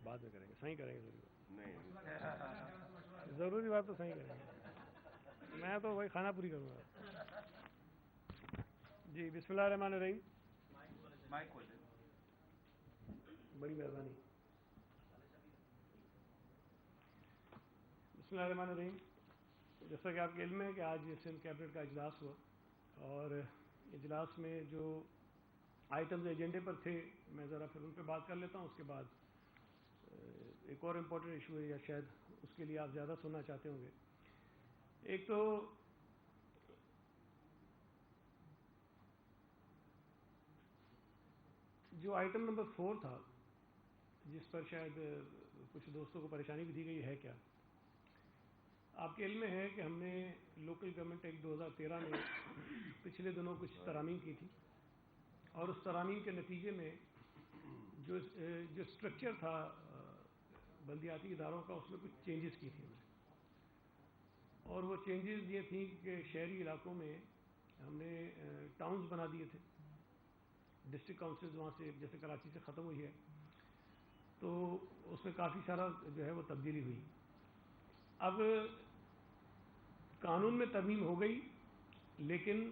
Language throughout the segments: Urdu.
بعد میں کریں گے، صحیح کریں گے نہیں ضروری بات تو صحیح کریں گے، میں تو وہی کھانا پوری کروں گا. جی بسم اللہ الرحمن الرحیم. بڑی مہربانی. بسم اللہ الرحمن الرحیم. جیسا کہ آپ کے علم ہے کہ آج سندھ کیبنٹ کا اجلاس ہوا، اور اجلاس میں جو آئٹمز ایجنڈے پر تھے میں ذرا پھر ان پہ بات کر لیتا ہوں. اس کے بعد ایک اور امپورٹنٹ ایشو ہے، یا شاید اس کے لیے آپ زیادہ سننا چاہتے ہوں گے. ایک تو جو آئٹم نمبر 4 تھا، جس پر شاید کچھ دوستوں کو پریشانی بھی دی گئی ہے. کیا آپ کے علم میں ہے کہ ہم نے لوکل گورنمنٹ ایکٹ 2013 میں پچھلے دنوں کچھ ترامیم کی تھی، اور اس ترامیم کے نتیجے میں جو اسٹرکچر تھا بلدیاتی اداروں کا، اس میں کچھ چینجز کی تھی ہم نے. اور وہ چینجز یہ تھیں کہ شہری علاقوں میں ہم نے ٹاؤنز بنا دیے تھے. ڈسٹرکٹ کاؤنسلز وہاں سے جیسے کراچی سے ختم ہوئی ہے، تو اس میں کافی سارا جو ہے وہ تبدیلی ہوئی. اب قانون میں ترمیم ہو گئی، لیکن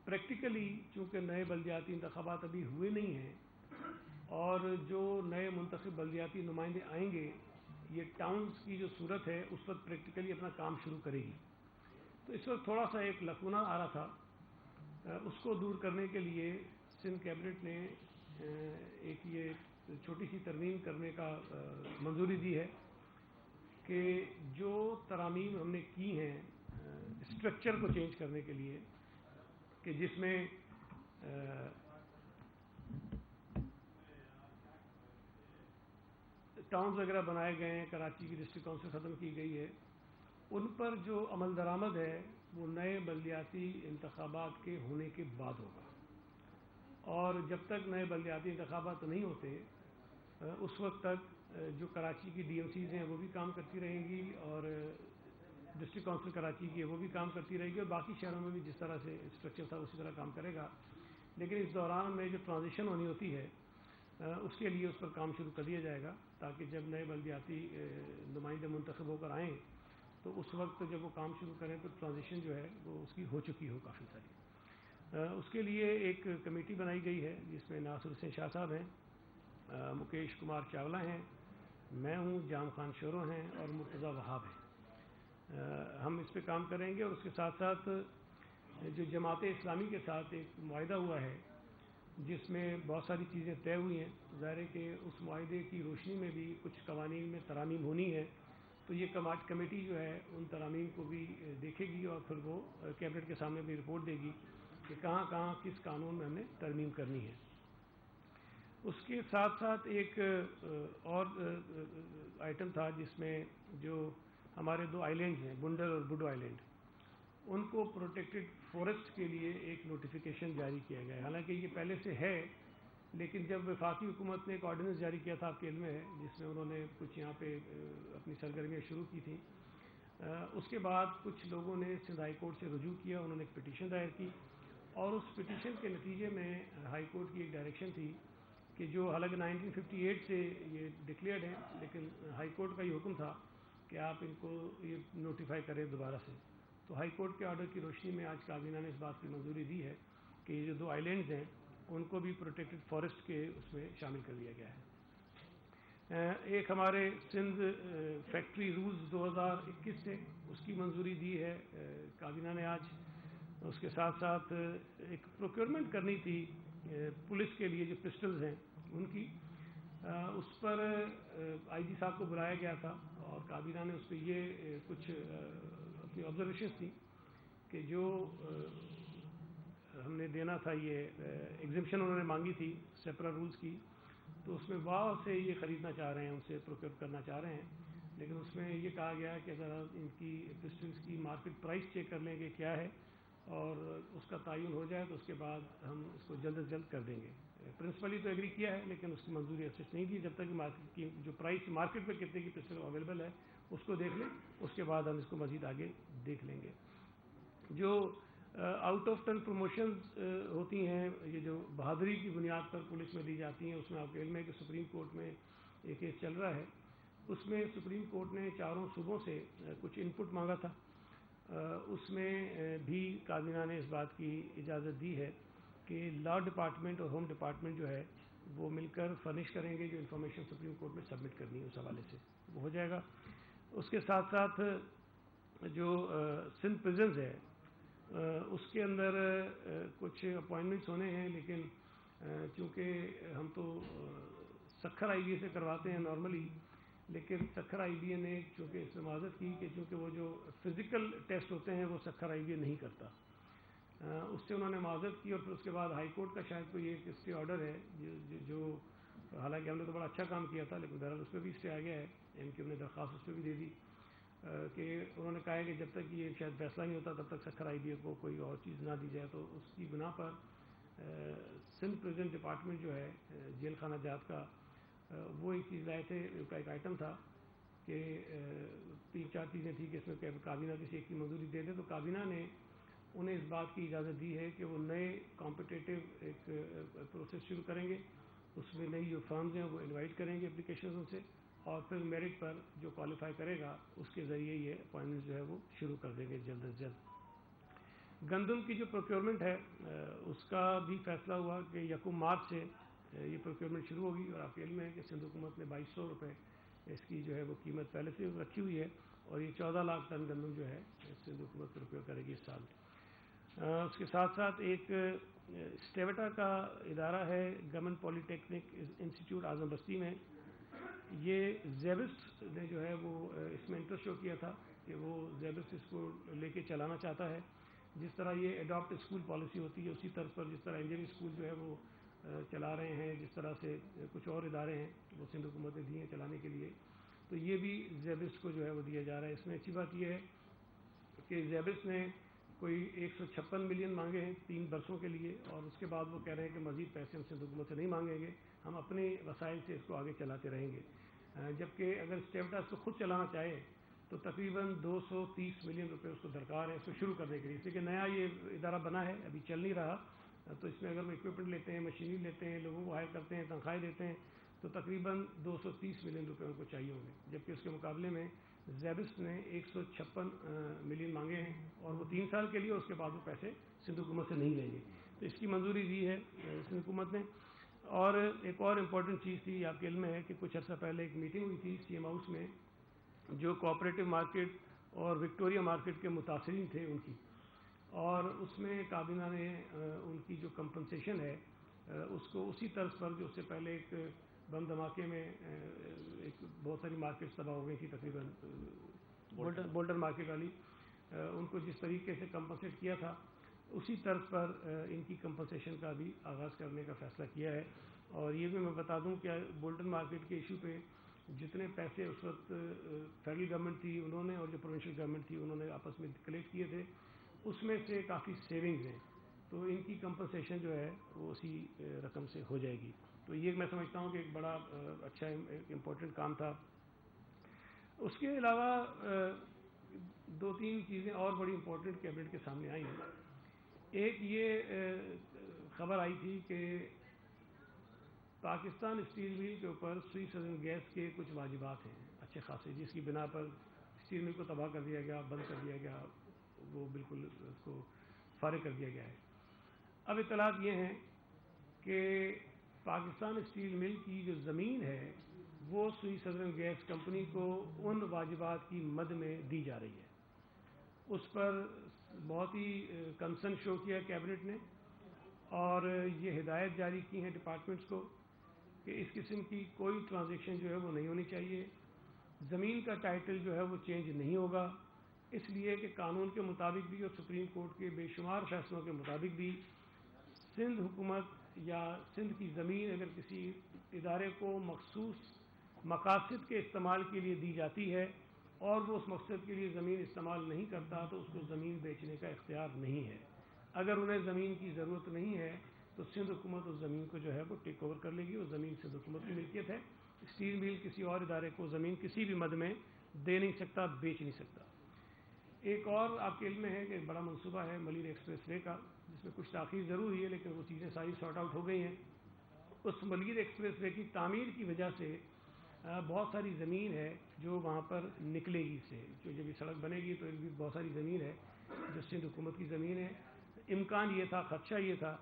پریکٹیکلی چونکہ نئے بلدیاتی انتخابات ابھی ہوئے نہیں ہیں، اور جو نئے منتخب بلدیاتی نمائندے آئیں گے، یہ ٹاؤنز کی جو صورت ہے اس پر پریکٹیکلی اپنا کام شروع کرے گی. تو اس وقت تھوڑا سا ایک لکونہ آ رہا تھا. اس کو دور کرنے کے لیے سندھ کیبنٹ نے ایک یہ چھوٹی سی ترمیم کرنے کا منظوری دی ہے کہ جو ترامیم ہم نے کی ہیں اسٹرکچر کو چینج کرنے کے لیے، کہ جس میں ٹاؤنز وغیرہ بنائے گئے ہیں، کراچی کی ڈسٹرکٹ کاؤنسل ختم کی گئی ہے، ان پر جو عمل درآمد ہے وہ نئے بلدیاتی انتخابات کے ہونے کے بعد ہوگا. اور جب تک نئے بلدیاتی انتخابات نہیں ہوتے اس وقت تک جو کراچی کی ڈی ایم سیز ہیں وہ بھی کام کرتی رہیں گی، اور ڈسٹرکٹ کاؤنسل کراچی کی ہے وہ بھی کام کرتی رہے گی، اور باقی شہروں میں بھی جس طرح سے اسٹرکچر تھا اسی طرح کام کرے گا. لیکن اس دوران میں جو ٹرانزیشن ہونی ہوتی ہے اس کے لیے اس پر کام شروع کر دیا جائے گا، تاکہ جب نئے بلدیاتی نمائندے منتخب ہو کر آئیں تو اس وقت جب وہ کام شروع کریں تو ٹرانزیشن جو ہے وہ اس کی ہو چکی ہو کافی ساری. اس کے لیے ایک کمیٹی بنائی گئی ہے جس میں ناصر حسین شاہ صاحب ہیں، مکیش کمار چاولہ ہیں، میں ہوں، جام خان شورو ہیں، اور مرتضیٰ وہاب ہیں. ہم اس پہ کام کریں گے. اور اس کے ساتھ ساتھ جو جماعت اسلامی کے ساتھ ایک معاہدہ ہوا ہے جس میں بہت ساری چیزیں طے ہوئی ہیں، ظاہر ہے کہ اس معاہدے کی روشنی میں بھی کچھ قوانین میں ترامیم ہونی ہے. تو یہ کمیٹی جو ہے ان ترامیم کو بھی دیکھے گی، اور پھر وہ کیبنٹ کے سامنے بھی رپورٹ دے گی کہ کہاں کہاں کس قانون میں ہم نے ترمیم کرنی ہے. اس کے ساتھ ساتھ ایک اور آئٹم تھا جس میں جو ہمارے 2 آئلینڈز ہیں، بنڈل اور بڈو آئلینڈ، ان کو پروٹیکٹڈ فارسٹ کے لیے ایک نوٹیفیکیشن جاری کیا گیا ہے. حالانکہ یہ پہلے سے ہے، لیکن جب وفاقی حکومت نے ایک آرڈیننس جاری کیا تھا، آپ کے علم میں ہے، جس میں انہوں نے کچھ یہاں پہ اپنی سرگرمیاں شروع کی تھیں، اس کے بعد کچھ لوگوں نے سندھ ہائی کورٹ سے رجوع کیا، انہوں نے ایک پٹیشن دائر کی، اور اس پٹیشن کے نتیجے میں ہائی کورٹ کی ایک ڈائریکشن تھی کہ جو حالانکہ 1958 سے یہ ڈکلیئرڈ ہیں، لیکن ہائی کورٹ کا یہ حکم تھا کہ آپ ان کو یہ نوٹیفائی کریں دوبارہ سے. تو ہائی کورٹ کے آرڈر کی روشنی میں آج کابینہ نے اس بات کی منظوری دی ہے کہ یہ جو 2 آئلینڈز ہیں ان کو بھی پروٹیکٹڈ فارسٹ کے اس میں شامل کر لیا گیا ہے. ایک ہمارے سندھ فیکٹری رولز 2021 سے اس کی منظوری دی ہے کابینہ نے آج. اس کے ساتھ ساتھ ایک پروکیورمنٹ کرنی تھی پولیس کے لیے جو پسٹلز ہیں ان کی، اس پر آئی جی صاحب کو بلایا گیا تھا، اور کابینہ نے اس پہ یہ کچھ اپنی آبزرویشنز تھی کہ جو ہم نے دینا تھا، یہ ایگزمپشن انہوں نے مانگی تھی سیپرا رولز کی، تو اس میں واو سے یہ خریدنا چاہ رہے ہیں، ان سے پروکیور کرنا چاہ رہے ہیں. لیکن اس میں یہ کہا گیا کہ اگر ان کی پسٹلز کی مارکیٹ پرائس چیک کر لیں گے کیا ہے، اور اس کا تعین ہو جائے تو اس کے بعد ہم اس کو جلد از جلد کر دیں گے. پرنسپلی تو ایگری کیا ہے، لیکن اس کی منظوری ایسے نہیں دی جب تک کہ مارکیٹ کی جو پرائس مارکیٹ پہ کتنے کی پسٹل اویلیبل ہے اس کو دیکھ لیں، اس کے بعد ہم اس کو مزید آگے دیکھ لیں گے. جو آؤٹ آف ٹرن پروموشنز ہوتی ہیں یہ جو بہادری کی بنیاد پر پولیس میں دی جاتی ہیں. اس میں آپ کے علم ہے کہ سپریم کورٹ میں ایک کیس چل رہا ہے. اس میں سپریم کورٹ نے چاروں صوبوں سے کچھ ان پٹ مانگا تھا. اس میں بھی کابینہ نے اس بات کی اجازت دی ہے کہ لا ڈپارٹمنٹ اور ہوم ڈپارٹمنٹ جو ہے وہ مل کر فرنش کریں گے جو انفارمیشن سپریم کورٹ میں سبمٹ کرنی ہے اس حوالے سے وہ ہو جائے گا. اس کے ساتھ ساتھ جو سندھ پریزنز ہے اس کے اندر کچھ اپوائنٹمنٹس ہونے ہیں, لیکن چونکہ ہم تو سکھر آئی بی اے سے کرواتے ہیں نارملی, لیکن سکھر آئی بی اے نے چونکہ اس میں معذرت کی کہ چونکہ وہ جو فزیکل ٹیسٹ ہوتے ہیں وہ سکھر آئی بی اے نہیں کرتا, اس سے انہوں نے معذرت کی. اور پھر اس کے بعد ہائی کورٹ کا شاید کوئی ایک اسٹے آرڈر ہے جو حالانکہ ہم نے تو بڑا اچھا کام کیا تھا, لیکن بہرحال اس پہ بھی اسٹے آ گیا ہے. کہ ہم نے درخواست اس پہ بھی دے دی کہ انہوں نے کہا ہے کہ جب تک یہ شاید فیصلہ نہیں ہوتا تب تک سکھر آئی بی اے کو کوئی اور چیز نہ دی جائے. تو اس کی بنا پر سندھ پریزن ڈپارٹمنٹ جو ہے جیل خانہ جات کا وہ ایک چیز لائے تھے. ان کا ایک آئٹم تھا کہ 3-4 چیزیں تھیں کہ اس میں کابینہ کسی ایک کی منظوری دے دے. تو کابینہ نے انہیں اس بات کی اجازت دی ہے کہ وہ نئے کمپٹیٹیو ایک پروسیس شروع کریں گے. اس میں نئی جو فرمز ہیں وہ انوائٹ کریں گے اپلیکیشنز ان سے, اور پھر میرٹ پر جو کوالیفائی کرے گا اس کے ذریعے یہ اپوائنٹمنٹ جو ہے وہ شروع کر دیں گے جلد از جلد. گندم کی جو پروکیورمنٹ ہے اس کا بھی فیصلہ ہوا کہ 1 مارچ سے یہ پروکیورمنٹ شروع ہوگی. اور آپ کے علم ہے کہ سندھ حکومت نے 2200 روپے اس کی جو ہے وہ قیمت پہلے سے رکھی ہوئی ہے, اور یہ 14 لاکھ ٹن گندم جو ہے سندھ حکومت پروکیور کرے گی اس سال. اس کے ساتھ ساتھ ایک اسٹیوٹا کا ادارہ ہے گورنمنٹ پولی ٹیکنک انسٹیٹیوٹ اعظم بستی میں. یہ زیبس نے جو ہے وہ اس میں انٹرسٹ شو کیا تھا کہ وہ زیبس اس کو لے کے چلانا چاہتا ہے. جس طرح یہ اڈاپٹ اسکول پالیسی ہوتی ہے اسی طرز پر جس طرح انجینئرنگ اسکول جو ہے وہ چلا رہے ہیں, جس طرح سے کچھ اور ادارے ہیں وہ سندھ حکومت نے دیے ہیں چلانے کے لیے, تو یہ بھی زیبس کو جو ہے وہ دیا جا رہا ہے. اس میں اچھی بات یہ ہے کہ زیبس نے کوئی 156 ملین مانگے ہیں 3 برسوں کے لیے, اور اس کے بعد وہ کہہ رہے ہیں کہ مزید پیسے ہم سندھ حکومت سے نہیں مانگیں گے, ہم اپنے وسائل سے اس کو آگے چلاتے رہیں گے. جبکہ اگر اسٹیوٹا اس کو خود چلانا چاہے تو تقریباً 230 ملین روپے اس کو درکار ہے اس کو شروع کرنے کے لیے. اس لیے کہ نیا یہ ادارہ بنا ہے, ابھی چل نہیں رہا, تو اس میں اگر وہ اکوپمنٹ لیتے ہیں, مشینری لیتے ہیں, لوگوں کو ہائر کرتے ہیں, تنخواہیں دیتے ہیں, تو تقریباً 230 ملین روپے ان کو چاہیے ہوں گے. جبکہ اس کے مقابلے میں زیبس نے 156 ملین مانگے ہیں, اور وہ 3 سال کے لیے, اس کے بعد وہ پیسے سندھ حکومت سے نہیں لیں گے. تو اس کی منظوری دی ہے سندھ حکومت نے. اور ایک اور امپورٹنٹ چیز تھی, آپ کے علم میں ہے کہ کچھ عرصہ پہلے ایک میٹنگ ہوئی تھی سی ایم ہاؤس میں جو کوآپریٹو مارکیٹ اور وکٹوریہ مارکیٹ کے متاثرین تھے ان کی, اور اس میں کابینہ نے ان کی جو کمپنسیشن ہے اس کو اسی طرز پر جو اس سے پہلے ایک بم دھماکے میں ایک بہت ساری مارکیٹس تباہ ہو گئی تھی تقریباً بولڈر مارکیٹ والی, ان کو جس طریقے سے کمپنسیٹ کیا تھا اسی طرز پر ان کی کمپنسیشن کا بھی آغاز کرنے کا فیصلہ کیا ہے. اور یہ بھی میں بتا دوں کہ بولڈن مارکیٹ کے ایشو پہ جتنے پیسے اس وقت فیڈرل گورنمنٹ تھی انہوں نے اور جو پروونشل گورنمنٹ تھی انہوں نے آپس میں کلیکٹ کیے تھے, اس میں سے کافی سیونگز ہیں, تو ان کی کمپنسیشن جو ہے وہ اسی رقم سے ہو جائے گی. تو یہ میں سمجھتا ہوں کہ ایک بڑا اچھا امپورٹنٹ کام تھا. اس کے علاوہ 2-3 چیزیں اور بڑی امپورٹنٹ کیبنٹ کے سامنے آئی ہیں. ایک یہ خبر آئی تھی کہ پاکستان اسٹیل مل کے اوپر سوئی سدرن گیس کے کچھ واجبات ہیں اچھے خاصے, جس کی بنا پر اسٹیل مل کو تباہ کر دیا گیا, بند کر دیا گیا, وہ بالکل اس کو فارغ کر دیا گیا ہے. اب اطلاعات یہ ہیں کہ پاکستان اسٹیل مل کی جو زمین ہے وہ سوئی سدرن گیس کمپنی کو ان واجبات کی مد میں دی جا رہی ہے. اس پر بہت ہی کنسرن شو کیا کیبنٹ نے, اور یہ ہدایت جاری کی ہیں ڈپارٹمنٹس کو کہ اس قسم کی کوئی ٹرانزیکشن جو ہے وہ نہیں ہونی چاہیے. زمین کا ٹائٹل جو ہے وہ چینج نہیں ہوگا, اس لیے کہ قانون کے مطابق بھی اور سپریم کورٹ کے بے شمار فیصلوں کے مطابق بھی سندھ حکومت یا سندھ کی زمین اگر کسی ادارے کو مخصوص مقاصد کے استعمال کے لیے دی جاتی ہے اور وہ اس مقصد کے لیے زمین استعمال نہیں کرتا تو اس کو زمین بیچنے کا اختیار نہیں ہے. اگر انہیں زمین کی ضرورت نہیں ہے تو سندھ حکومت اس زمین کو جو ہے وہ ٹیک اوور کر لے گی. وہ زمین سندھ حکومت کی ملکیت ہے. اسٹیل مل کسی اور ادارے کو زمین کسی بھی مد میں دے نہیں سکتا, بیچ نہیں سکتا. ایک اور آپ کے علم میں ہے کہ ایک بڑا منصوبہ ہے ملیر ایکسپریس وے کا، جس میں کچھ تاخیر ضرور ہوئی ہے لیکن وہ چیزیں ساری سارٹ آؤٹ ہو گئی ہیں۔ اس ملیر ایکسپریس وے کی تعمیر کی وجہ سے بہت ساری زمین ہے جو وہاں پر نکلے گی سے، جو جب یہ سڑک بنے گی تو بھی بہت ساری زمین ہے جو سندھ حکومت کی زمین ہے۔ امکان یہ تھا، خدشہ یہ تھا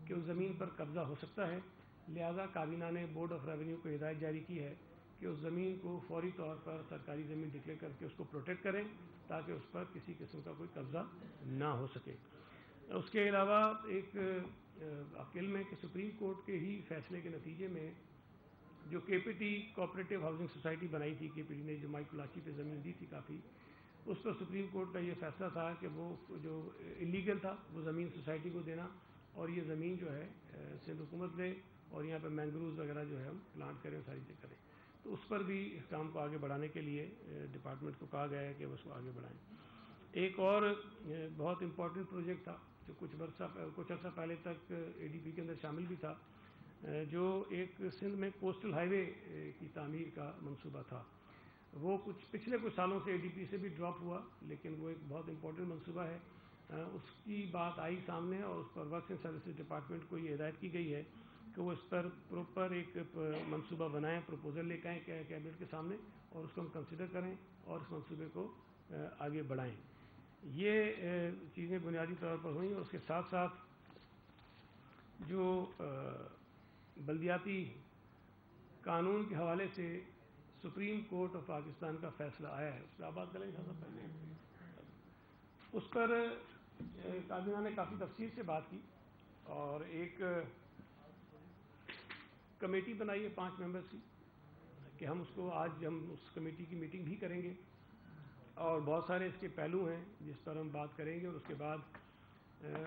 کہ اس زمین پر قبضہ ہو سکتا ہے، لہذا کابینہ نے بورڈ آف ریونیو کو ہدایت جاری کی ہے کہ اس زمین کو فوری طور پر سرکاری زمین ڈکلیئر کر کے اس کو پروٹیکٹ کریں تاکہ اس پر کسی قسم کا کوئی قبضہ نہ ہو سکے۔ اس کے علاوہ ایک علم ہے کہ سپریم کورٹ کے ہی فیصلے کے نتیجے میں جو کے P T cooperative housing society بنائی تھی، کے پی ٹی نے جو مائی کلاچی پہ زمین دی تھی کافی، اس پر سپریم کورٹ کا یہ فیصلہ تھا کہ وہ جو انلیگل تھا وہ زمین سوسائٹی کو دینا، اور یہ زمین جو ہے سندھ حکومت لے اور یہاں پہ مینگروز وغیرہ جو ہے ہم پلانٹ کریں، ساری چیزیں کریں۔ تو اس پر بھی اس کام کو آگے بڑھانے کے لیے ڈپارٹمنٹ کو کہا گیا ہے کہ وہ اس کو آگے بڑھائیں۔ ایک اور بہت امپورٹنٹ پروجیکٹ تھا جو کچھ عرصہ پہلے تک اے ڈی پی کے اندر شامل بھی تھا، جو ایک سندھ میں کوسٹل ہائی وے کی تعمیر کا منصوبہ تھا۔ وہ پچھلے کچھ سالوں سے اے ڈی پی سے بھی ڈراپ ہوا، لیکن وہ ایک بہت امپورٹنٹ منصوبہ ہے۔ اس کی بات آئی سامنے اور اس پر ورکس اینڈ سروسز ڈپارٹمنٹ کو یہ ہدایت کی گئی ہے کہ وہ اس پر پراپر ایک منصوبہ بنائیں، پروپوزل لے کے آئیں کیبنٹ کے سامنے، اور اس کو ہم کنسیڈر کریں اور اس منصوبے کو آگے بڑھائیں۔ یہ چیزیں بنیادی طور پر ہوئیں، اور اس کے ساتھ ساتھ جو بلدیاتی قانون کے حوالے سے سپریم کورٹ آف پاکستان کا فیصلہ آیا ہے، اس پہ آپ بات کریں گے پہلے۔ اس پر کابینہ نے کافی تفصیل سے بات کی اور ایک کمیٹی بنائی ہے 5 ممبرس کی کہ ہم اس کمیٹی کی میٹنگ بھی کریں گے، اور بہت سارے اس کے پہلو ہیں جس پر ہم بات کریں گے، اور اس کے بعد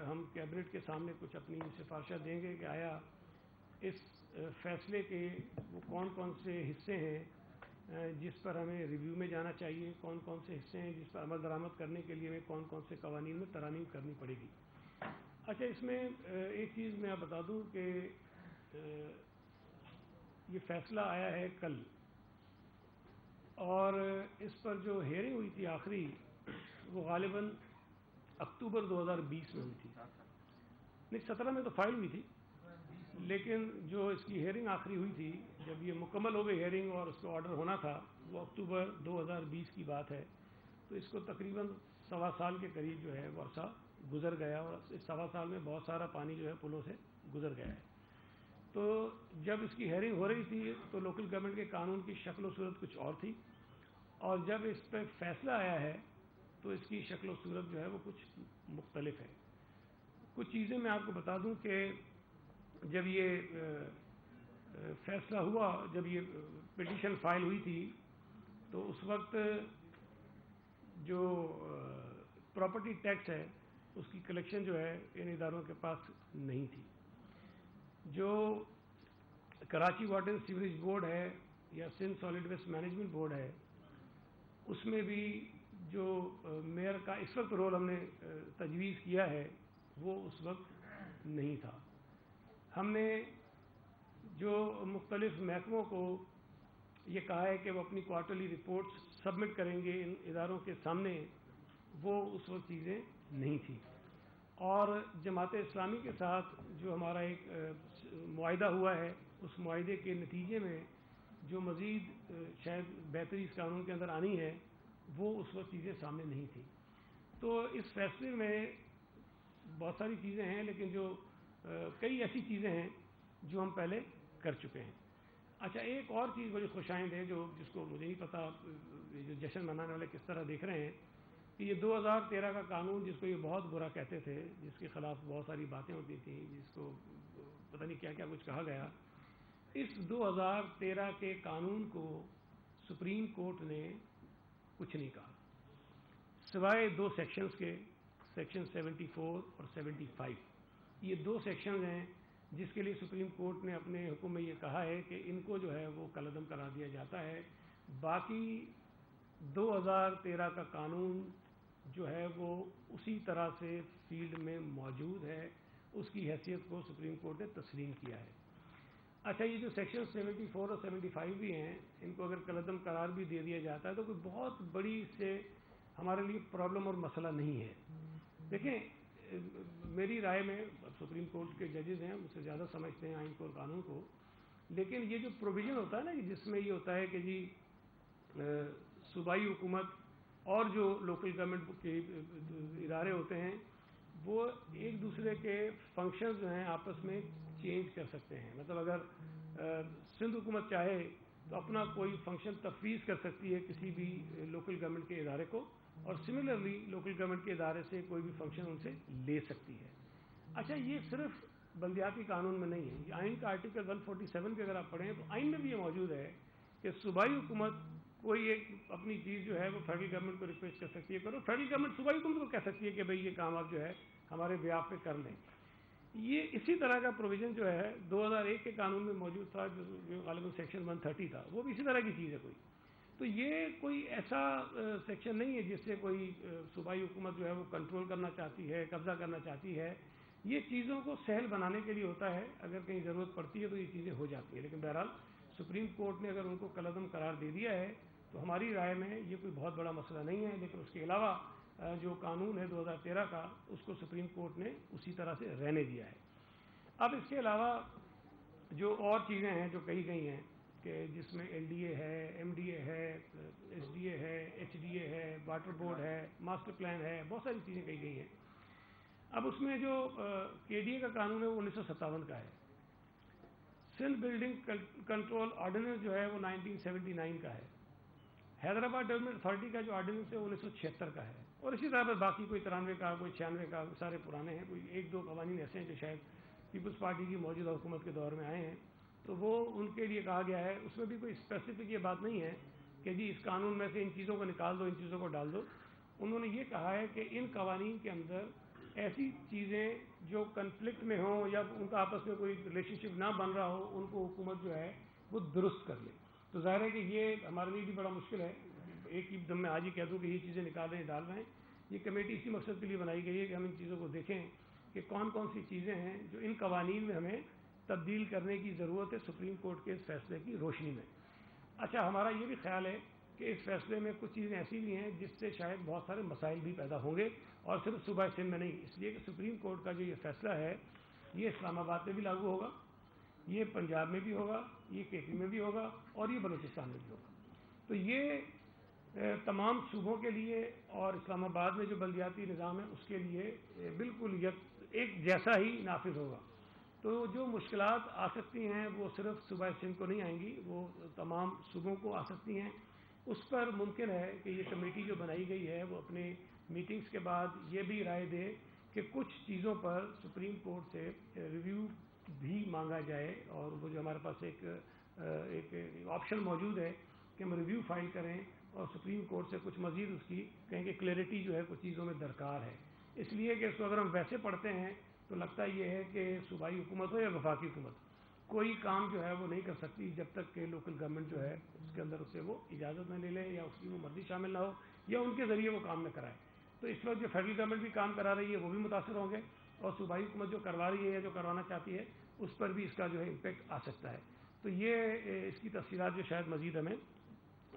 ہم کیبنٹ کے سامنے کچھ اپنی سفارشات دیں گے کہ آیا اس فیصلے کے وہ کون کون سے حصے ہیں جس پر ہمیں ریویو میں جانا چاہیے، کون کون سے حصے ہیں جس پر عمل درآمد کرنے کے لیے ہمیں کون کون سے قوانین میں ترامیم کرنی پڑے گی۔ اچھا، اس میں ایک چیز میں آپ بتا دوں کہ یہ فیصلہ آیا ہے کل، اور اس پر جو ہیئرنگ ہوئی تھی آخری، وہ غالباً اکتوبر 2020 میں ہوئی تھی، نہیں 17 میں تو فائل ہوئی تھی، لیکن جو اس کی ہیئرنگ آخری ہوئی تھی، جب یہ مکمل ہو گئی ہیئرنگ اور اس کو آرڈر ہونا تھا، وہ اکتوبر 2020 کی بات ہے۔ تو اس کو تقریباً 1.25 سال کے قریب جو ہے وہ عرصہ گزر گیا، اور اس 1.25 سال میں بہت سارا پانی جو ہے پلوں سے گزر گیا ہے۔ تو جب اس کی ہیئرنگ ہو رہی تھی تو لوکل گورنمنٹ کے قانون کی شکل و صورت کچھ اور تھی، اور جب اس پہ فیصلہ آیا ہے تو اس کی شکل و صورت جو ہے وہ کچھ مختلف ہے۔ کچھ چیزیں میں آپ کو بتا دوں کہ جب یہ فیصلہ ہوا، جب یہ پٹیشن فائل ہوئی تھی، تو اس وقت جو پراپرٹی ٹیکس ہے اس کی کلیکشن جو ہے ان اداروں کے پاس نہیں تھی۔ جو Karachi water and sewerage board ہے یا Sindh solid waste management board ہے، اس میں بھی جو میئر کا اس وقت رول ہم نے تجویز کیا ہے وہ اس وقت نہیں تھا۔ ہم نے جو مختلف محکموں کو یہ کہا ہے کہ وہ اپنی کوارٹرلی رپورٹس سبمٹ کریں گے ان اداروں کے سامنے، وہ اس وقت چیزیں نہیں تھیں۔ اور جماعت اسلامی کے ساتھ جو ہمارا ایک معاہدہ ہوا ہے، اس معاہدے کے نتیجے میں جو مزید شاید بہتری اس قانون کے اندر آنی ہے، وہ اس وقت چیزیں سامنے نہیں تھیں۔ تو اس فیصلے میں بہت ساری چیزیں ہیں، لیکن جو کئی ایسی چیزیں ہیں جو ہم پہلے کر چکے ہیں۔ اچھا، ایک اور چیز بڑی خوشائند ہے جس کو مجھے نہیں پتا جو جشن منانے والے کس طرح دیکھ رہے ہیں، کہ یہ 2013 کا قانون جس کو یہ بہت برا کہتے تھے، جس کے خلاف بہت ساری باتیں ہوتی تھیں، جس کو پتہ نہیں کیا کیا کچھ کہا گیا، اس 2013 کے قانون کو سپریم کورٹ نے کچھ نہیں کہا سوائے 2 سیکشنز کے، سیکشن 74 اور 75۔ یہ 2 سیکشنز ہیں جس کے لیے سپریم کورٹ نے اپنے حکم میں یہ کہا ہے کہ ان کو جو ہے وہ کالعدم قرار دیا جاتا ہے۔ باقی 2013 کا قانون جو ہے وہ اسی طرح سے فیلڈ میں موجود ہے، اس کی حیثیت کو سپریم کورٹ نے تسلیم کیا ہے۔ اچھا، یہ جو سیکشن 74 اور 75 بھی ہیں، ان کو اگر کالعدم قرار بھی دے دیا جاتا ہے تو کوئی بہت بڑی اس سے ہمارے لیے پرابلم اور مسئلہ نہیں ہے. دیکھیں میری رائے میں سپریم کورٹ کے ججز ہیں مجھ سے زیادہ سمجھتے ہیں آئین کو اور قانون کو, لیکن یہ جو پروویژن ہوتا ہے نا کہ جس میں یہ ہوتا ہے کہ جی صوبائی حکومت اور جو لوکل گورنمنٹ کے ادارے ہوتے ہیں وہ ایک دوسرے کے فنکشنز جو ہیں آپس میں چینج کر سکتے ہیں. مطلب اگر سندھ حکومت چاہے تو اپنا کوئی فنکشن تفویض کر سکتی ہے کسی بھی لوکل گورنمنٹ کے ادارے کو, اور سملرلی لوکل گورنمنٹ کے ادارے سے کوئی بھی فنکشن ان سے لے سکتی ہے. اچھا یہ صرف بلدیاتی قانون میں نہیں ہے, یہ آئین کا آرٹیکل 147 کے اگر آپ پڑھیں تو آئین میں بھی یہ موجود ہے کہ صوبائی حکومت کوئی ایک اپنی چیز جو ہے وہ فیڈرل گورنمنٹ کو ریکویسٹ کر سکتی ہے کرو, فیڈرل گورنمنٹ صوبائی حکومت کو کہہ سکتی ہے کہ بھئی یہ کام آپ جو ہے ہمارے بیاف پہ کر لیں. یہ اسی طرح کا پروویژن جو ہے 2001 کے قانون میں موجود تھا جو غالباً سیکشن 130 تھا, وہ بھی اسی طرح کی چیز ہے کوئی. تو یہ کوئی ایسا سیکشن نہیں ہے جس سے کوئی صوبائی حکومت جو ہے وہ کنٹرول کرنا چاہتی ہے, قبضہ کرنا چاہتی ہے. یہ چیزوں کو سہل بنانے کے لیے ہوتا ہے, اگر کہیں ضرورت پڑتی ہے تو یہ چیزیں ہو جاتی ہیں. لیکن بہرحال سپریم کورٹ نے اگر ان کو کالعدم قرار دے دیا ہے تو ہماری رائے میں یہ کوئی بہت بڑا مسئلہ نہیں ہے. لیکن اس کے علاوہ جو قانون ہے 2013 کا اس کو سپریم کورٹ نے اسی طرح سے رہنے دیا ہے. اب اس کے علاوہ جو اور چیزیں ہیں جو کہی گئی ہیں کہ جس میں ایل ڈی اے ہے, ایم ڈی اے ہے, ایس ڈی اے ہے, ایچ ڈی اے ہے, واٹر بورڈ ہے, ماسٹر پلان ہے, بہت ساری چیزیں کہی گئی ہیں. اب اس میں جو کے ڈی اے کا قانون ہے وہ 1957 کا ہے. سندھ بلڈنگ کنٹرول آرڈیننس جو ہے وہ 1979 کا ہے. حیدرآباد ڈیولپمنٹ اتھارٹی کا جو آرڈیننس ہے وہ 1976 کا ہے. اور اسی طرح پر باقی کوئی 93 کا, کوئی 96 کا, سارے پرانے ہیں. کوئی ایک دو قوانین ایسے ہیں جو شاید پیپلز پارٹی کی موجودہ حکومت کے دور میں آئے ہیں, تو وہ ان کے لیے کہا گیا ہے. اس میں بھی کوئی اسپیسیفک یہ بات نہیں ہے کہ جی اس قانون میں سے ان چیزوں کو نکال دو, ان چیزوں کو ڈال دو. انہوں نے یہ کہا ہے کہ ان قوانین کے اندر ایسی چیزیں جو کنفلکٹ میں ہوں یا ان کا آپس میں کوئی ریلیشن شپ نہ بن رہا ہو ان کو حکومت جو ہے وہ درست کر لے. تو ظاہر ہے کہ یہ ہمارے لیے بھی بڑا مشکل ہے ایک ہی دم میں آج ہی کہہ دوں کہ یہ چیزیں نکال رہے ہیں ڈال رہے ہیں. یہ کمیٹی اسی مقصد کے لیے بنائی گئی ہے کہ ہم ان چیزوں کو دیکھیں کہ کون کون سی چیزیں ہیں جو ان قوانین میں ہمیں تبدیل کرنے کی ضرورت ہے سپریم کورٹ کے اس فیصلے کی روشنی میں. اچھا ہمارا یہ بھی خیال ہے کہ اس فیصلے میں کچھ چیزیں ایسی بھی ہیں جس سے شاید بہت سارے مسائل بھی پیدا ہوں گے, اور صرف صوبہ سندھ میں نہیں. اس لیے کہ سپریم کورٹ کا جو یہ فیصلہ ہے یہ اسلام آباد میں بھی لاگو ہوگا, یہ پنجاب میں بھی ہوگا, یہ کے پی میں بھی ہوگا, اور یہ بلوچستان میں بھی ہوگا. تو یہ تمام صوبوں کے لیے اور اسلام آباد میں جو بلدیاتی نظام ہے اس کے لیے بالکل ایک جیسا ہی نافذ ہوگا. تو جو مشکلات آ سکتی ہیں وہ صرف صوبہ سندھ کو نہیں آئیں گی, وہ تمام صوبوں کو آ سکتی ہیں. اس پر ممکن ہے کہ یہ کمیٹی جو بنائی گئی ہے وہ اپنے میٹنگز کے بعد یہ بھی رائے دے کہ کچھ چیزوں پر سپریم کورٹ سے ریویو بھی مانگا جائے, اور وہ جو ہمارے پاس ایک آپشن موجود ہے کہ ہم ریویو فائل کریں اور سپریم کورٹ سے کچھ مزید اس کی کہیں کہ کلیئرٹی جو ہے کچھ چیزوں میں درکار ہے. اس لیے کہ اس کو اگر ہم ویسے پڑھتے ہیں تو لگتا یہ ہے کہ صوبائی حکومت ہو یا وفاقی حکومت کوئی کام جو ہے وہ نہیں کر سکتی جب تک کہ لوکل گورنمنٹ جو ہے اس کے اندر اس سے وہ اجازت نہ لے لے یا اس کی وہ مرضی شامل نہ ہو یا ان کے ذریعے وہ کام نہ کرائے. تو اس وقت جو فیڈرل گورنمنٹ بھی کام کرا رہی ہے وہ بھی متاثر ہوں گے, اور صوبائی حکومت جو کروا رہی ہے یا جو کروانا چاہتی ہے اس پر بھی اس کا جو ہے امپیکٹ آ سکتا ہے. تو یہ اس کی تفصیلات جو شاید مزید ہمیں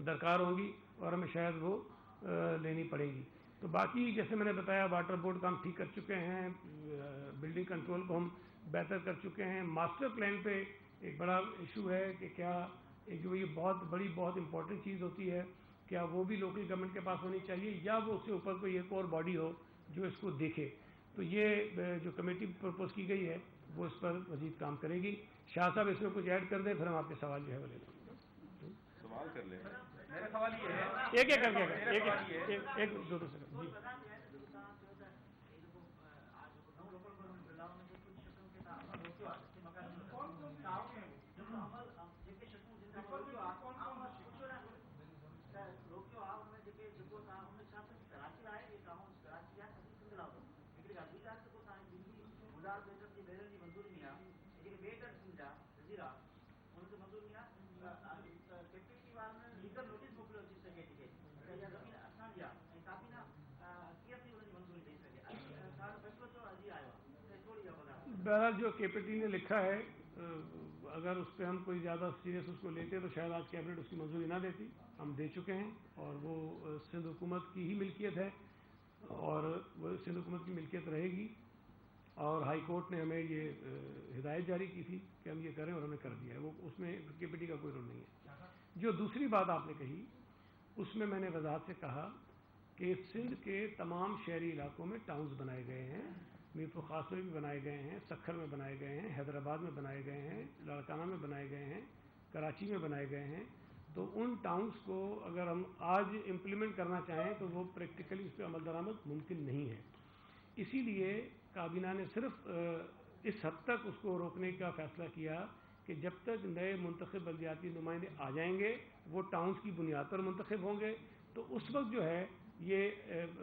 درکار ہوں گی اور ہمیں شاید وہ لینی پڑے گی. تو باقی جیسے میں نے بتایا واٹر بورڈ کا ہم ٹھیک کر چکے ہیں, بلڈنگ کنٹرول کو ہم بہتر کر چکے ہیں. ماسٹر پلان پہ ایک بڑا ایشو ہے کہ کیا ایک جو یہ بہت امپورٹنٹ چیز ہوتی ہے کیا وہ بھی لوکل گورنمنٹ کے پاس ہونی چاہیے یا وہ اس کے اوپر کوئی ایک اور باڈی ہو جو اس کو دیکھے. تو یہ جو کمیٹی پرپوز کی گئی ہے وہ اس پر مزید کام کرے گی. شاہ صاحب اس میں کچھ ایڈ کر دیں پھر ہم آپ کے سوال جو ہے وہ لے لیں. سوال کر لیں. میرا سوال یہ ہے ایک ایک کر کے ایک دو سیکنڈ جی. بہرحال جو کے پی ٹی نے لکھا ہے اگر اس پہ ہم کوئی زیادہ سیریس اس کو لیتے تو شاید آج کیبنٹ اس کی منظوری نہ دیتی. ہم دے چکے ہیں اور وہ سندھ حکومت کی ہی ملکیت ہے اور وہ سندھ حکومت کی ملکیت رہے گی. اور ہائی کورٹ نے ہمیں یہ ہدایت جاری کی تھی کہ ہم یہ کریں اور ہم نے کر دیا ہے. وہ اس میں کیپٹی کا کوئی رول نہیں ہے. جو دوسری بات آپ نے کہی اس میں نے وضاحت سے کہا کہ سندھ کے تمام شہری علاقوں میں ٹاؤنز بنائے گئے ہیں. میر پور خاص میں بھی بنائے گئے ہیں, سکھر میں بنائے گئے ہیں, حیدرآباد میں بنائے گئے ہیں, لاڑکانہ میں بنائے گئے ہیں, کراچی میں بنائے گئے ہیں. تو ان ٹاؤنز کو اگر ہم آج امپلیمنٹ کرنا چاہیں تو وہ پریکٹیکلی اس پہ عمل درآمد ممکن نہیں ہے. اسی لیے کابینہ نے صرف اس حد تک اس کو روکنے کا فیصلہ کیا کہ جب تک نئے منتخب بلدیاتی نمائندے آ جائیں گے وہ ٹاؤنز کی بنیاد پر منتخب ہوں گے تو اس وقت جو ہے یہ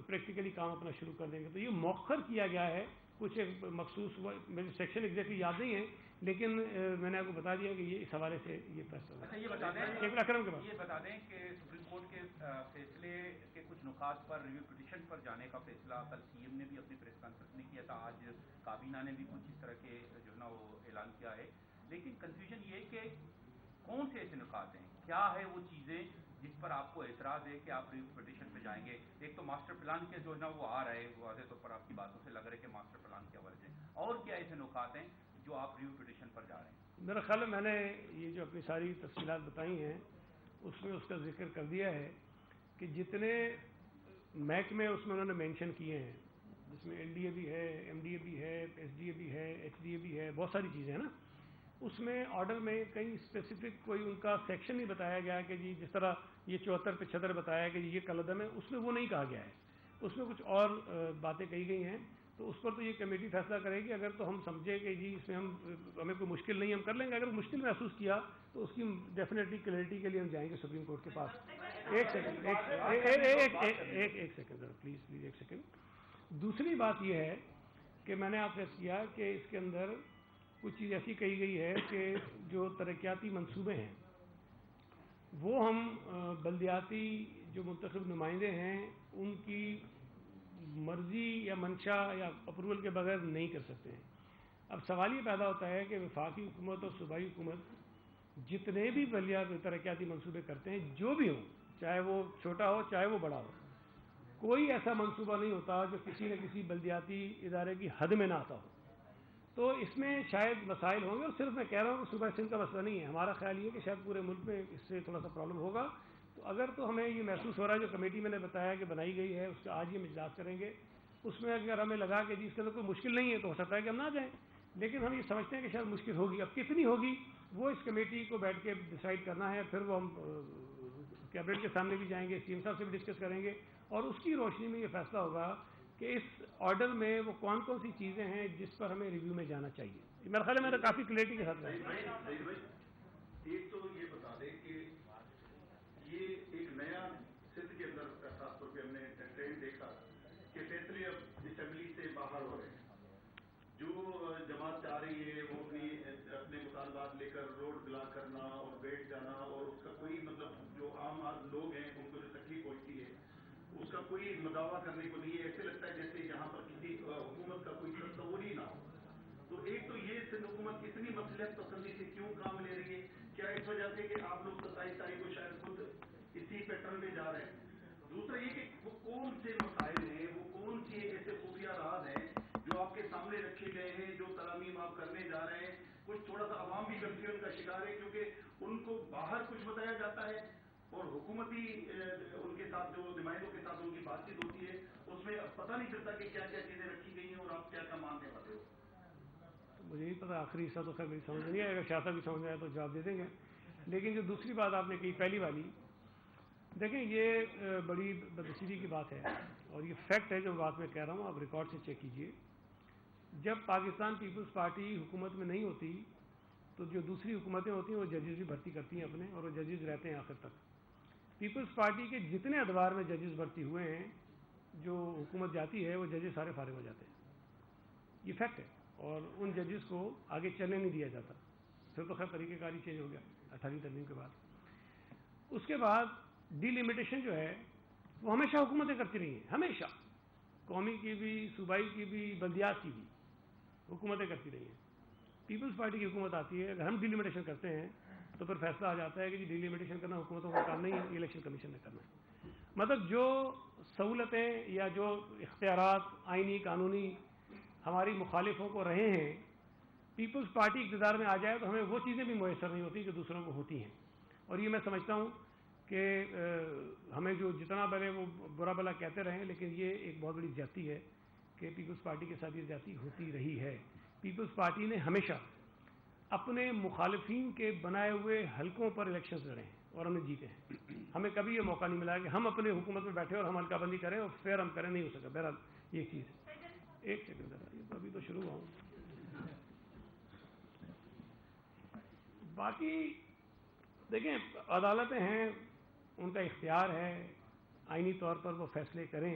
پریکٹیکلی کام اپنا شروع کر دیں گے. تو یہ مؤخر کیا گیا ہے. کچھ ایک مخصوص میرے سیکشن ایگزیکٹلی یاد نہیں ہے لیکن میں نے آپ کو بتا دیا کہ یہ اس حوالے سے یہ فیصلہ اچھا یہ بتا دیں کہ سپریم کورٹ کے فیصلے کے کچھ نکات پر ریویو پٹیشن پر جانے کا فیصلہ کل سی ایم نے بھی اپنی پریس کانفرنس میں کیا تھا. آج کابینہ نے بھی کچھ اس طرح کے جو ہے نا وہ اعلان کیا ہے. لیکن کنفیوژن یہ کہ کون سے ایسے نکات ہیں, کیا ہے وہ چیزیں جس پر آپ کو اعتراض ہے کہ آپ ریویو پٹیشن پہ جائیں گے. ایک تو ماسٹر پلان کے جو ہے نا وہ آ رہے ہیں, واضح طور پر آپ کی باتوں سے لگ رہا ہے کہ ماسٹر پلان کے حوالے سے, اور کیا ایسے نکات ہیں جو آپ ریویو پٹیشن پر جا رہے ہیں؟ میرا خیال ہے میں نے یہ جو اپنی ساری تفصیلات بتائی ہیں اس میں اس کا ذکر کر دیا ہے کہ جتنے محکمے اس میں انہوں نے مینشن کیے ہیں جس میں ایل ڈی اے بھی ہے, ایم ڈی اے بھی ہے, ایس ڈی اے بھی ہے, ایچ ڈی اے بھی ہے, بہت ساری چیزیں ہیں نا. اس میں آرڈر میں کئی اسپیسیفک کوئی ان کا سیکشن نہیں بتایا گیا کہ جی جس طرح یہ 74-75 بتایا کہ جی یہ کالعدم ہے, اس میں وہ نہیں کہا گیا ہے. اس میں کچھ اور باتیں کہی گئی ہیں. تو اس پر تو یہ کمیٹی فیصلہ کرے گی. اگر تو ہم سمجھے کہ جی اس میں ہمیں کوئی مشکل نہیں ہم کر لیں گے, اگر مشکل محسوس کیا تو اس کی ڈیفینیٹلی کلیئرٹی کے لیے ہم جائیں گے سپریم کورٹ کے پاس. ایک سیکنڈ ذرا پلیز ایک سیکنڈ. دوسری بات یہ ہے کہ میں نے آپ سے کیا کہ اس کے اندر کچھ چیز ایسی کہی گئی ہے کہ جو ترقیاتی منصوبے ہیں وہ ہم بلدیاتی جو منتخب نمائندے ہیں ان کی مرضی یا منشا یا اپروول کے بغیر نہیں کر سکتے ہیں. اب سوال یہ پیدا ہوتا ہے کہ وفاقی حکومت اور صوبائی حکومت جتنے بھی بلدیاتی ترقیاتی منصوبے کرتے ہیں جو بھی ہوں, چاہے وہ چھوٹا ہو چاہے وہ بڑا ہو, کوئی ایسا منصوبہ نہیں ہوتا جو کسی نہ کسی بلدیاتی ادارے کی حد میں نہ آتا ہو. تو اس میں شاید مسائل ہوں گے, اور صرف میں کہہ رہا ہوں کہ صوبہ سندھ کا مسئلہ نہیں ہے. ہمارا خیال یہ کہ شاید پورے ملک میں اس سے تھوڑا سا پرابلم ہوگا. تو اگر تو ہمیں یہ محسوس ہو رہا ہے جو کمیٹی میں نے بتایا کہ بنائی گئی ہے اس کا آج یہ اجلاس کریں گے, اس میں اگر ہمیں لگا کہ جی اس کے اندر کوئی مشکل نہیں ہے تو ہو سکتا ہے کہ ہم نہ جائیں, لیکن ہم یہ سمجھتے ہیں کہ شاید مشکل ہوگی. اب کتنی ہوگی وہ اس کمیٹی کو بیٹھ کے ڈیسائیڈ کرنا ہے. پھر وہ ہم کیبنٹ کے سامنے بھی جائیں گے, سی ایم صاحب سے بھی ڈسکس کریں گے, اور اس کی روشنی میں یہ فیصلہ ہوگا کہ اس آرڈر میں وہ کون سی چیزیں ہیں جس پر ہمیں ریویو میں جانا چاہیے. میرا خیال ہے میں نے کافی کلیئرٹی کے ساتھ ایک تو یہ بتا دیں کہ یہ ایک نیا سندھ کے اندر خاص طور پہ ہم نے ٹرینڈ دیکھا کہ فیصلے اب اسمبلی سے باہر ہو رہے ہیں. جو جماعت چاہ رہی ہے وہ اپنے مطالبات لے کر روڈ بلاک کرنا اور بیٹھ جانا, اور اس کا کوئی مطلب جو عام لوگ ہیں ان کو جو تکلیف پہنچتی ہے اس کا کوئی مداوع کرنے کو نہیں ہے. ایسے لگتا ہے جیسے یہاں پر کسی حکومت کا کوئی تصور ہی نہ ہو. تو ایک تو یہ سندھ حکومت اتنی مصلحت پسندی سے کیوں کام لے رہی ہے؟ کیا اس وجہ سے کہ آپ لوگ 27 تاریخ کو شاید خود اسی پیٹرن میں جا رہے ہیں؟ دوسرا یہ کہ وہ کون سے مسائل ہیں, وہ کون سی ایسے خفیہ راز ہیں جو آپ کے سامنے رکھے گئے ہیں, جو ترامیم آپ کرنے جا رہے ہیں؟ کچھ تھوڑا سا عوام بھی کنفیوژن کا شکار ہے کیونکہ ان کو باہر کچھ بتایا جاتا ہے اور حکومتی ان کے ساتھ جو نمائندوں کے ساتھ ان کی بات چیت ہوتی ہے اس میں پتہ نہیں چلتا کہ کیا کیا چیزیں رکھی گئی ہیں اور آپ کیا کیا ماننے والے ہو. مجھے نہیں پتا, آخری حصہ تو خیر میری سمجھ نہیں آئے. اگر شاہ صاحب بھی سمجھ آئے تو جواب دے دیں گے. لیکن جو دوسری بات آپ نے کہی پہلی والی, دیکھیں یہ بڑی بدنصیبی کی بات ہے اور یہ فیکٹ ہے جو بات میں کہہ رہا ہوں, آپ ریکارڈ سے چیک کیجئے. جب پاکستان پیپلز پارٹی حکومت میں نہیں ہوتی تو جو دوسری حکومتیں ہوتی ہیں وہ ججز بھی بھرتی کرتی ہیں اپنے, اور وہ ججز رہتے ہیں آخر تک. پیپلز پارٹی کے جتنے ادوار میں ججز بھرتی ہوئے ہیں, جو حکومت جاتی ہے وہ ججز سارے فارغ ہو جاتے ہیں. یہ فیکٹ ہے, اور ان ججز کو آگے چلنے نہیں دیا جاتا. پھر تو خیر طریقہ کار ہی چینج ہو گیا 18ویں ترمیم کے بعد. اس کے بعد ڈی لمیٹیشن جو ہے وہ ہمیشہ حکومتیں کرتی رہی ہیں, ہمیشہ قومی کی بھی, صوبائی کی بھی, بلدیات کی بھی حکومتیں کرتی رہی ہیں. پیپلز پارٹی کی حکومت آتی ہے, اگر ہم ڈیلیمیٹیشن کرتے ہیں تو پھر فیصلہ آ جاتا ہے کہ جی ڈیلیمیٹیشن کرنا حکومتوں کا کام نہیں ہے, الیکشن کمیشن نے کرنا ہے. مطلب جو سہولتیں یا جو اختیارات آئینی قانونی ہماری مخالفوں کو رہے ہیں, پیپلز پارٹی اقتدار میں آ جائے تو ہمیں وہ چیزیں بھی میسر نہیں ہوتی جو دوسروں کو ہوتی ہیں. اور یہ میں سمجھتا ہوں کہ ہمیں جو جتنا بڑے وہ برا بلا کہتے رہیں, لیکن یہ ایک بہت بڑی زیادتی ہے کہ پیپلز پارٹی کے ساتھ یہ زیادتی ہوتی رہی ہے. پیپلز پارٹی نے ہمیشہ اپنے مخالفین کے بنائے ہوئے حلقوں پر الیکشنز لڑے ہیں اور ہم نے جیتے ہیں. ہمیں کبھی یہ موقع نہیں ملا کہ ہم اپنے حکومت میں بیٹھے اور ہم حلقہ بندی کریں اور پھر ہم کریں, نہیں ہو سکا. بہرحال یہ چیز ہے. ایک سیکنڈ, ابھی تو شروع ہوا ہوں. باقی دیکھیں, عدالتیں ہیں, ان کا اختیار ہے, آئینی طور پر وہ فیصلے کریں,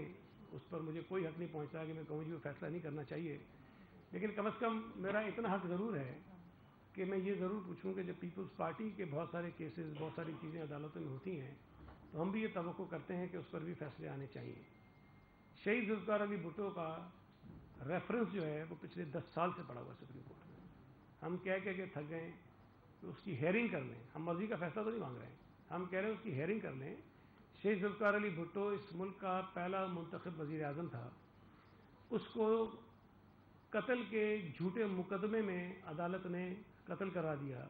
اس پر مجھے کوئی حق نہیں پہنچتا کہ میں کہوں جی وہ فیصلہ نہیں کرنا چاہیے. لیکن کم از کم میرا اتنا حق ضرور ہے کہ میں یہ ضرور پوچھوں کہ جب پیپلز پارٹی کے بہت سارے کیسز, بہت ساری چیزیں عدالتوں میں ہوتی ہیں تو ہم بھی یہ توقع کرتے ہیں کہ اس پر بھی فیصلے آنے چاہیے. شہید ذوالفقار علی بھٹو کا ریفرنس جو ہے وہ پچھلے 10 سال سے پڑا ہوا ہے سپریم کورٹ میں. ہم کہہ کہ تھک گئے کہ اس کی ہیئرنگ کر لیں. ہم مرضی کا فیصلہ تو نہیں مانگ رہے ہیں, ہم کہہ رہے ہیں اس کی ہیئرنگ کر لیں. شہید ذوالفقار علی بھٹو اس ملک کا پہلا منتخب وزیر اعظم تھا. اس کو قتل کے جھوٹے مقدمے میں عدالت نے قتل کرا دیا.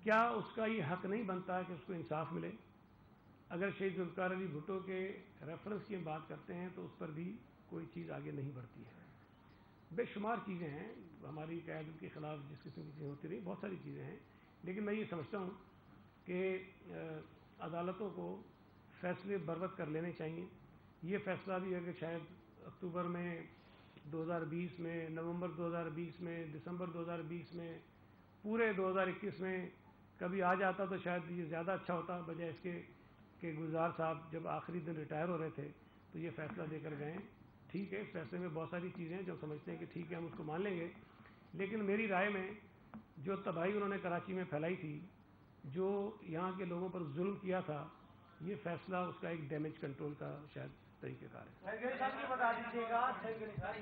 کیا اس کا یہ حق نہیں بنتا کہ اس کو انصاف ملے؟ اگر شہید ذوالفقار علی بھٹو کے ریفرنس کی ہم بات کرتے ہیں تو اس پر بھی کوئی چیز آگے نہیں بڑھتی ہے. بے شمار چیزیں ہیں ہماری قیادت کے خلاف, جس قسم کی چیزیں ہوتی رہی, بہت ساری چیزیں ہیں. لیکن میں یہ سمجھتا ہوں کہ عدالتوں کو فیصلے بر وقت کر لینے چاہیے. یہ فیصلہ بھی ہے کہ شاید اکتوبر میں 2020 میں, نومبر 2020 میں, دسمبر 2020 میں, پورے 2021 میں کبھی آ جاتا تو شاید یہ زیادہ اچھا ہوتا, بجائے اس کے کہ گلزار صاحب جب آخری دن ریٹائر ہو رہے تھے تو یہ فیصلہ دے کر گئے. ٹھیک ہے, اس فیصلے میں بہت ساری چیزیں ہیں جو سمجھتے ہیں کہ ٹھیک ہے ہم اس کو مان لیں گے, لیکن میری رائے میں جو تباہی انہوں نے کراچی میں پھیلائی تھی, جو یہاں کے لوگوں پر ظلم کیا تھا, یہ فیصلہ اس کا ایک ڈیمیج کنٹرول کا شاید طریقہ کار ہے. یہ بتا دیجیے گا,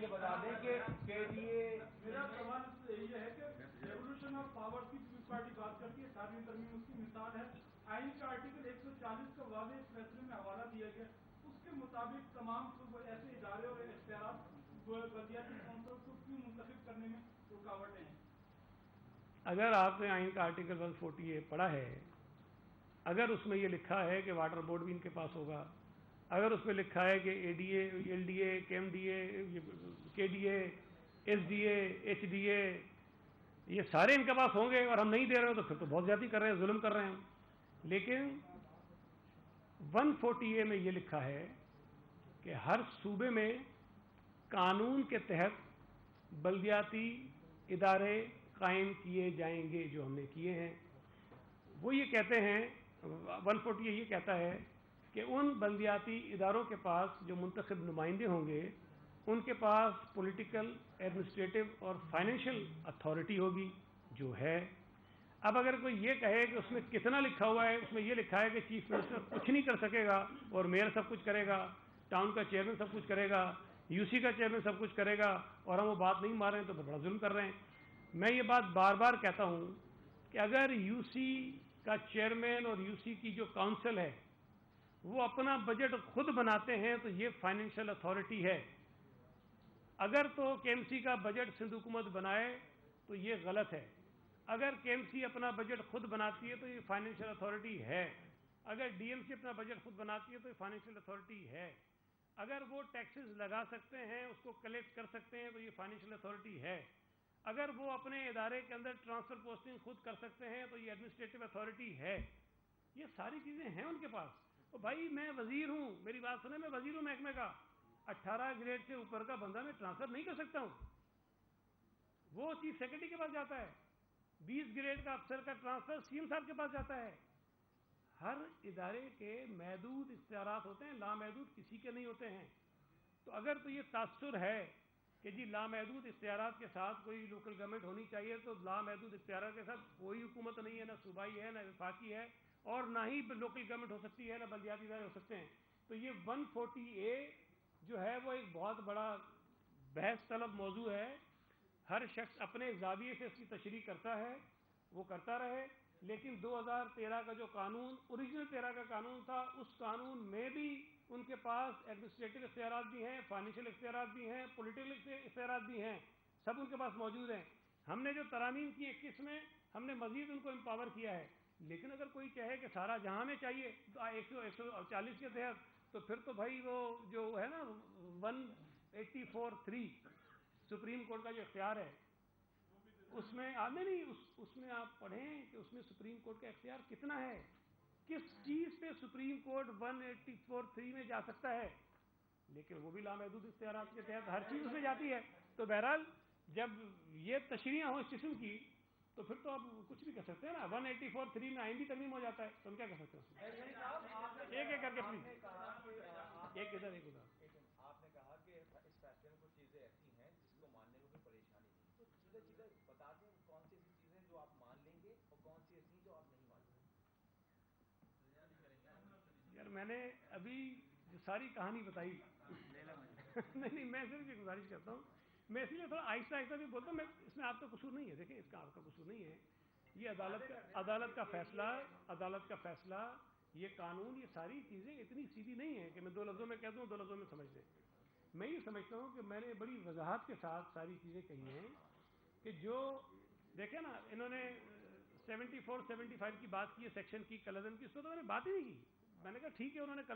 یہ بتا دیں کہ میرا سوال یہ ہے کہ ریولیوشن آف پاور کی پیپلز پارٹی بات کرتی ہے, 7ویں ترمیم اس کی مثال ہے. آئین کا آرٹیکل 140 کا واضح اس فیصلے میں حوالہ دیا گیا, اس کے مطابق تمام ایسے ادارے اور اختیارات بلدیاتی کونسل کو کیوں منتخب کرنے میں رکاوٹیں ہیں؟ اگر آپ نے آئین کا آرٹیکل 140A پڑھا ہے, اگر اس میں یہ لکھا ہے کہ واٹر بورڈ بھی ان کے پاس ہوگا, اگر اس میں لکھا ہے کہ A D A, L D A, کیم D A, K D A, S D A, H D A, یہ سارے ان کے پاس ہوں گے اور ہم نہیں دے رہے ہیں تو پھر تو بہت زیادتی کر رہے ہیں, ظلم کر رہے ہیں. لیکن 140A میں یہ لکھا ہے کہ ہر صوبے میں قانون کے تحت بلدیاتی ادارے قائم کیے جائیں گے, جو ہم نے کیے ہیں. وہ یہ کہتے ہیں, 140A یہ کہتا ہے کہ ان بلدیاتی اداروں کے پاس جو منتخب نمائندے ہوں گے, ان کے پاس پولیٹیکل, ایڈمنسٹریٹو اور فائنینشیل اتھارٹی ہوگی, جو ہے. اب اگر کوئی یہ کہے کہ اس میں کتنا لکھا ہوا ہے, اس میں یہ لکھا ہے کہ چیف منسٹر کچھ نہیں کر سکے گا اور میئر سب کچھ کرے گا, ٹاؤن کا چیئرمین سب کچھ کرے گا, یو سی کا چیئرمین سب کچھ کرے گا, اور ہم وہ بات نہیں مان رہے ہیں تو بڑا ظلم کر رہے ہیں. میں یہ بات بار بار کہتا ہوں کہ اگر یو سی کا چیئرمین اور یو سی کی جو کاؤنسل ہے وہ اپنا بجٹ خود بناتے ہیں تو یہ فائنینشیل اتھارٹی ہے. اگر تو کے ایم سی کا بجٹ سندھ حکومت بنائے تو یہ غلط ہے. اگر کے ایم سی اپنا بجٹ خود بناتی ہے تو یہ فائنینشیل اتھارٹی ہے. اگر ڈی ایم سی اپنا بجٹ خود بناتی ہے تو یہ فائنینشیل اتھارٹی ہے. اگر وہ ٹیکسز لگا سکتے ہیں, اس کو کلیکٹ کر سکتے ہیں تو یہ فائنینشیل اتھارٹی ہے. اگر وہ اپنے ادارے کے اندر ٹرانسفر پوسٹنگ خود کر سکتے ہیں تو یہ ایڈمنسٹریٹو اتھارٹی ہے. یہ ساری چیزیں ہیں ان کے پاس. تو بھائی میں وزیر ہوں, میری بات سنیں, میں وزیر ہوں محکمے کا, 18 گریڈ سے اوپر کا بندہ میں ٹرانسفر نہیں کر سکتا ہوں. وہ چیف سیکرٹری کے پاس جاتا ہے. 20 گریڈ کا افسر کا ٹرانسفر سی ایم صاحب کے پاس جاتا ہے. ہر ادارے کے محدود اختیارات ہوتے ہیں, لامحدود کسی کے نہیں ہوتے ہیں. تو اگر تو یہ تاثر ہے کہ جی لامحدود اختیارات کے ساتھ کوئی لوکل گورنمنٹ ہونی چاہیے, تو لامحدود اختیارات کے ساتھ کوئی حکومت نہیں ہے, نہ صوبائی ہے, نہ وفاقی ہے, اور نہ ہی لوکل گورنمنٹ ہو سکتی ہے, نہ بلدیاتی ادارے ہو سکتے ہیں. تو یہ 140A جو ہے وہ ایک بہت بڑا بحث طلب موضوع ہے. ہر شخص اپنے زاویے سے اس کی تشریح کرتا ہے، وہ کرتا رہے، لیکن 2013 کا جو قانون، اوریجنل 13 کا قانون تھا، اس قانون میں بھی ان کے پاس ایڈمنسٹریٹو اختیارات بھی ہیں، فائنینشیل اختیارات بھی ہیں، پولیٹیکل اختیارات بھی ہیں، سب ان کے پاس موجود ہیں۔ ہم نے جو ترامیم کی 21 میں، ہم نے مزید ان کو امپاور کیا ہے، لیکن اگر کوئی چاہے کہ سارا جہاں میں چاہیے 140 کے تحت، تو پھر تو بھائی وہ جو ہے نا 184(3) سپریم کورٹ کا جو اختیار ہے، اس میں اس میں آپ پڑھیں کہ اس میں سپریم کورٹ کا اختیار کتنا ہے، کس چیز پہ سپریم کورٹ 184(3) میں جا سکتا ہے، لیکن وہ بھی لامحدود اختیارات کے تحت ہر چیز اس میں جاتی ہے۔ تو بہرحال جب یہ تشریحیں ہوں اس قسم کی، تو پھر تو آپ کچھ بھی کر سکتے ہیں نا، 184(3) میں آئین بھی ترمیم ہو جاتا ہے، تو ہم کیا کر سکتے ہیں اس میں؟ ایک کر کے پلیز، ایک ادھر ایک ادھر۔ آپ نے کہا کہ اس فیصلے میں کچھ چیزیں ایسی ہیں جس کو ماننے میں کوئی پریشانی نہیں، تو سیدھے بتا دیں کون سی ایسی چیزیں جو آپ مان لیں گے اور کون سی ایسی جو آپ نہیں مان لیں گے۔ یار میں نے ابھی جو ساری کہانی بتائی نہیں، میں صرف یہ گزارش کرتا ہوں، میں اس لیے تھوڑا آہستہ آہستہ بھی بولتا ہوں، میں اس میں آپ کا قصور نہیں ہے، دیکھیں اس کا آپ کا قصور نہیں ہے، یہ عدالت کا فیصلہ، یہ قانون، یہ ساری چیزیں اتنی سیدھی نہیں ہیں کہ میں 2 لفظوں میں کہہ دوں 2 لفظوں میں سمجھ لیں۔ میں یہ سمجھتا ہوں کہ میں نے بڑی وضاحت کے ساتھ ساری چیزیں کہی ہیں کہ جو دیکھیں نا، انہوں نے 74 75 کی بات کی ہے، سیکشن کی کلزن کی، اس پہ تو میں نے بات ہی نہیں کی، میں نے کہا ٹھیک ہے انہوں نے